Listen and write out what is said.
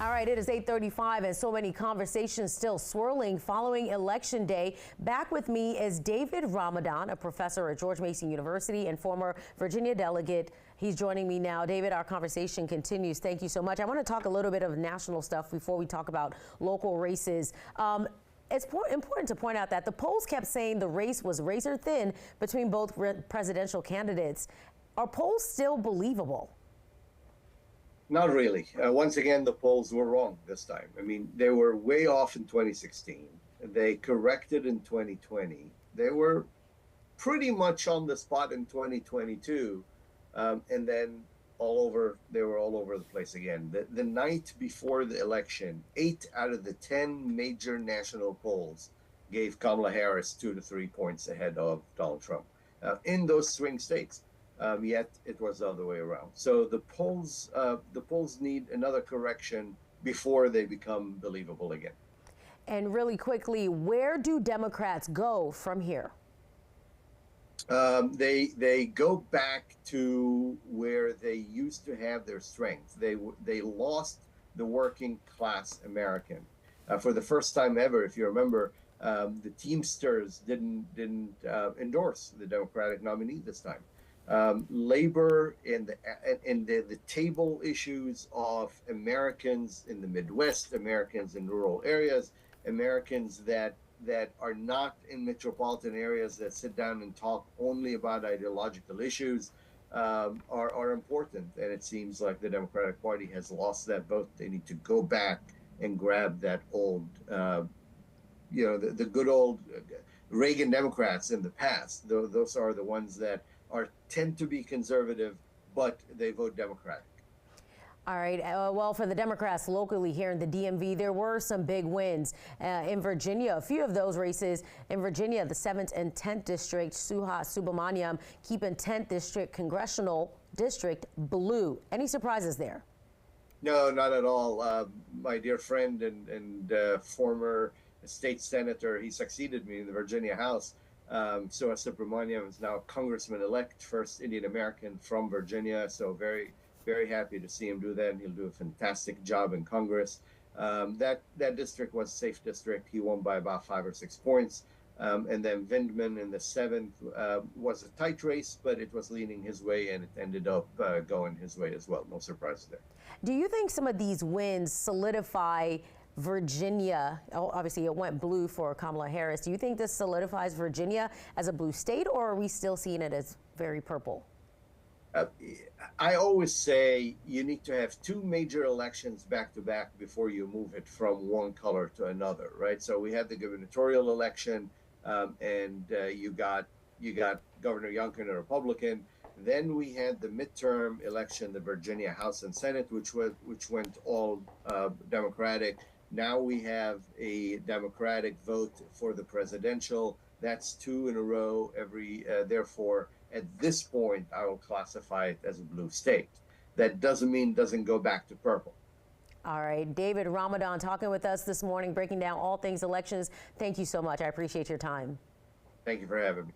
All right, it is 8:35 and so many conversations still swirling following Election Day. Back with me is David Ramadan, a professor at George Mason University and former Virginia Delegate. He's joining me now. David, our conversation continues. Thank you so much. I want to talk a little bit of national stuff before we talk about local races. It's important to point out that the polls kept saying the race was razor thin between both presidential candidates. Are polls still believable? Not really. Once again, the polls were wrong this time. I mean, they were way off in 2016. They corrected in 2020. They were pretty much on the spot in 2022. And then they were all over the place again. The night before the election, 8 out of the 10 major national polls gave Kamala Harris 2 to 3 points ahead of Donald Trump in those swing states. Yet it was the other way around. So the polls need another correction before they become believable again. And really quickly, where do Democrats go from here? They go back to where they used to have their strength. They lost the working class American for the first time ever. If you remember, the Teamsters didn't endorse the Democratic nominee this time. Labor and the table issues of Americans in the Midwest, Americans in rural areas, Americans that are not in metropolitan areas that sit down and talk only about ideological issues are important. And it seems like the Democratic Party has lost that vote. They need to go back and grab that old, the good old Reagan Democrats in the past. Those are the ones that tend to be conservative, but they vote Democratic. All right. Well, for the Democrats locally here in the DMV, there were some big wins in Virginia. A few of those races in Virginia, the 7th and 10th district, Suha Subramaniam keeping 10th district congressional district blue. Any surprises there? No, not at all. My dear friend and former state senator, he succeeded me in the Virginia House. Suha Subramaniam is now Congressman-elect, first Indian American from Virginia. So very, very happy to see him do that, and he'll do a fantastic job in Congress. That district was a safe district. He won by about 5 or 6 points. And then Vindman in the 7th was a tight race, but it was leaning his way, and it ended up going his way as well. No surprise there. Do you think some of these wins solidify Virginia? Obviously, it went blue for Kamala Harris. Do you think this solidifies Virginia as a blue state, or are we still seeing it as very purple? I always say you need to have 2 major elections back to back before you move it from one color to another, right? So we had the gubernatorial election, and you got Governor Youngkin, a Republican. Then we had the midterm election, the Virginia House and Senate, which went all Democratic. Now we have a Democratic vote for the presidential. That's 2 in a row. Therefore, at this point, I will classify it as a blue state. That doesn't mean it doesn't go back to purple. All right, David Ramadan talking with us this morning, breaking down all things elections. Thank you so much. I appreciate your time. Thank you for having me.